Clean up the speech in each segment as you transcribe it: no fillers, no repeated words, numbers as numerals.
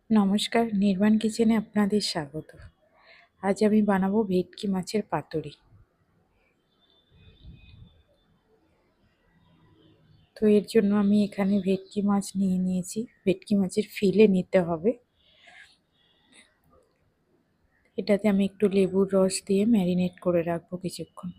নমস্কার, নির্বাণ কিচেনে আপনাদের স্বাগত। আজ আমি বানাবো ভেটকি মাছের পাতুরি। তো এর জন্য আমি এখানে ভেটকি মাছ নিয়ে নিয়েছি। ভেটকি মাছের ফিলে নিতে হবে। এটাতে আমি একটু লেবুর রস দিয়ে ম্যারিনেট করে রাখবো কিছুক্ষণ।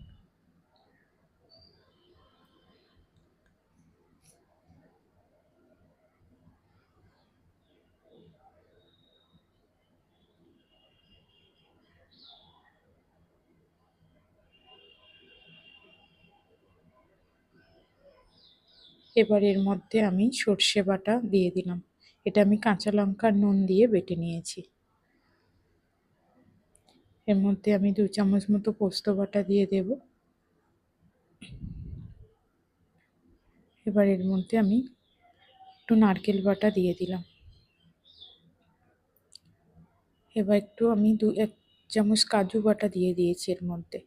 এবার এর মধ্যে আমি সর্ষে বাটা দিয়ে দিলাম। এটা আমি কাঁচা লঙ্কা নুন দিয়ে বেটে নিয়েছি। এর মধ্যে আমি 2 চামচ মতো পোস্ত বাটা দিয়ে দেব। এবার এর মধ্যে আমি একটু নারকেল বাটা দিয়ে দিলাম। এবার একটু আমি 1 চামচ কাজু বাটা দিয়ে দিয়েছি এর মধ্যে।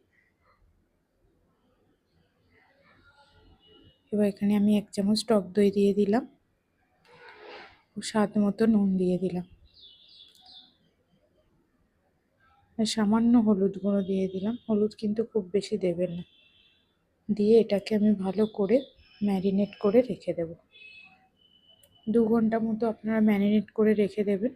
এবার এখানে আমি 1 চামচ টক দই দিয়ে দিলাম ও স্বাদ মতো নুন দিয়ে দিলাম। আর সামান্য হলুদ গুঁড়ো দিয়ে দিলাম। হলুদ কিন্তু খুব বেশি দেবেন না। দিয়ে এটাকে আমি ভালো করে ম্যারিনেট করে রেখে দেব। 2 ঘন্টা মতো আপনারা ম্যারিনেট করে রেখে দেবেন।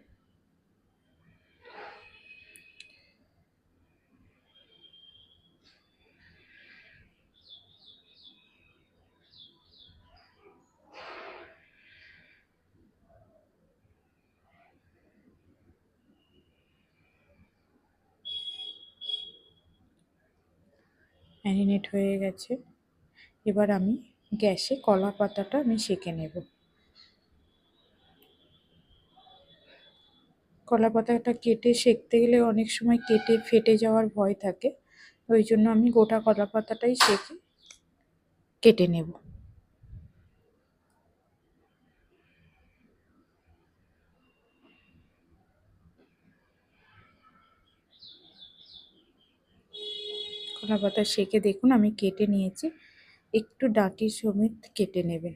ম্যারিনেট হয়ে গেছে। এবার আমি গ্যাসে কলা পাতাটা আমি সেঁকে নেব। কলা পাতাটা কেটে সেঁকতে গেলে অনেক সময় কেটে ফেটে যাওয়ার ভয় থাকে। ওই জন্য আমি গোটা কলা পাতাটাই সেঁকে কেটে নেব। কলা পাতা সেঁকে দেখুন আমি কেটে নিয়েছি। একটু ডাঁটি সমেত কেটে নেবেন।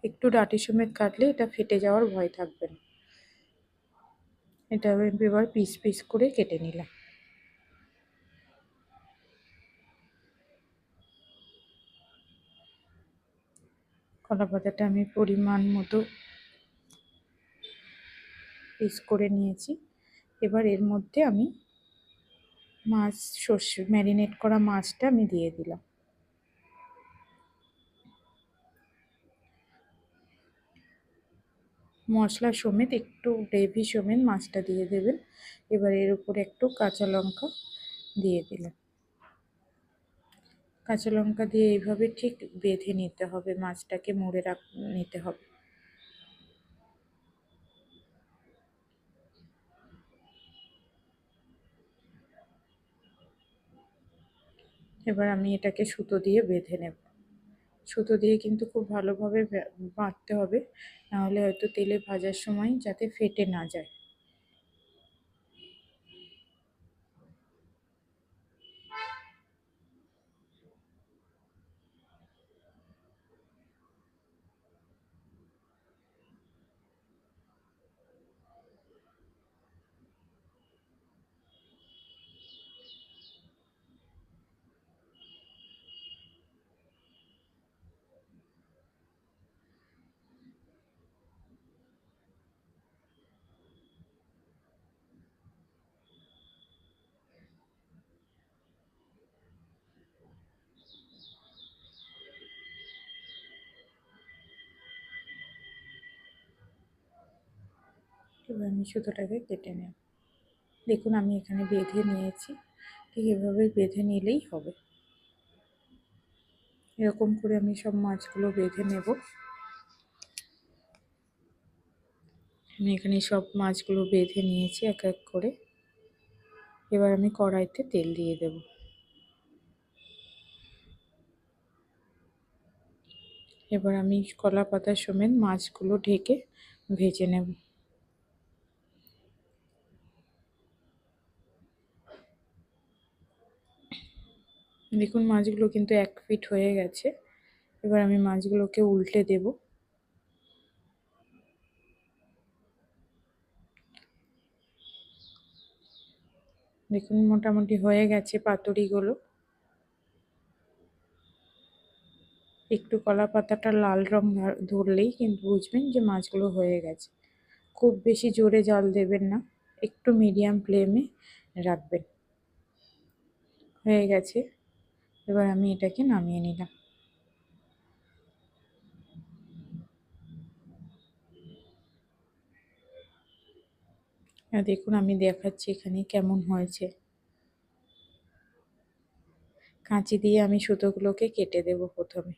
একটু ডাঁটি সমেত কাটলে এটা ফেটে যাওয়ার ভয় থাকবে না। এটা এবার পিস পিস করে কেটে নিলাম। কলা পাতাটা আমি পরিমাণ মতো পিস করে নিয়েছি। এবার এর মধ্যে আমি সর্ষে ম্যারিনেট করা মাছটা আমি দিয়ে দিলাম। মশলা সমেত একটু গ্রেভি সমেত মাছটা দিয়ে দেবেন। এবার এর উপরে একটু কাঁচা লঙ্কা দিয়ে দিলাম। কাঁচা লঙ্কা দিয়ে এইভাবে ঠিক বেঁধে নিতে হবে, মাছটাকে মুড়ে নিতে হবে। এবার আমি এটাকে সুতো দিয়ে বেঁধে নেব। সুতো দিয়ে কিন্তু খুব ভালোভাবে বাঁধতে হবে, নাহলে হয়তো তেলে ভাজার সময় যাতে ফেটে না যায়। এবার আমি সুতোটাকে কেটে নেব। দেখুন আমি এখানে বেঁধে নিয়েছি। ঠিক এভাবে বেঁধে নিলেই হবে। এরকম করে আমি সব মাছগুলো বেঁধে নেব। আমি এখানে সব মাছগুলো বেঁধে নিয়েছি এক এক করে। এবার আমি কড়াইতে তেল দিয়ে দেব। এবার আমি কলা পাতা সমেত মাছগুলো ঢেকে ভেজে নেব। দেখুন মাছগুলো কিন্তু 1 পিঠ হয়ে গেছে। এবার আমি মাছগুলোকে উল্টে দেব। দেখুন মোটামুটি হয়ে গেছে পাতুরিগুলো। একটু কলা পাতাটা লাল রং ধরলেই কিন্তু বুঝবেন যে মাছগুলো হয়ে গেছে। খুব বেশি জোরে জাল দেবেন না, একটু মিডিয়াম ফ্লেমে রাখবেন। হয়ে গেছে, এবার আমি এটাকে নামিয়ে নিলাম। দেখুন আমি দেখাচ্ছি এখানে কেমন হয়েছে। কাঁচি দিয়ে আমি সুতোগুলোকে কেটে দেব প্রথমে।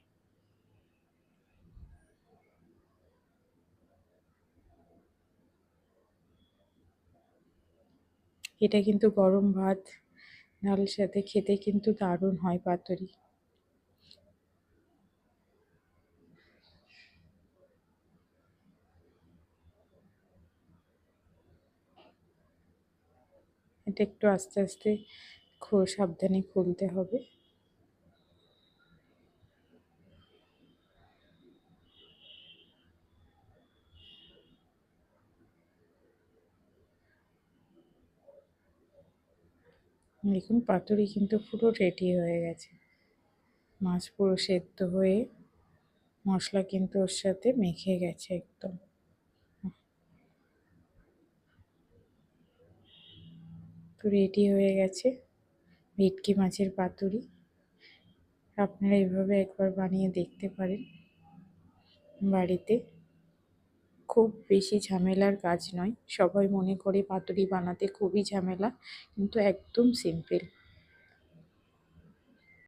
এটা কিন্তু গরম ভাত ডালের সাথে খেতে কিন্তু দারুণ হয় পাতুরি। এটা একটু আস্তে আস্তে সাবধানে খুলতে হবে। দেখুন পাতুরি কিন্তু পুরো রেডি হয়ে গেছে। মাছ পুরো সেদ্ধ হয়ে মশলা কিন্তু ওর সাথে মেখে গেছে একদম। তো রেডি হয়ে গেছে ভেটকি মাছের পাতুরি। আপনারা এভাবে একবার বানিয়ে দেখতে পারেন বাড়িতে। খুব বেশি ঝামেলার কাজ নয়। সবাই মনে করে পাতুরি বানাতে খুবই ঝামেলা, কিন্তু একদম সিম্পল।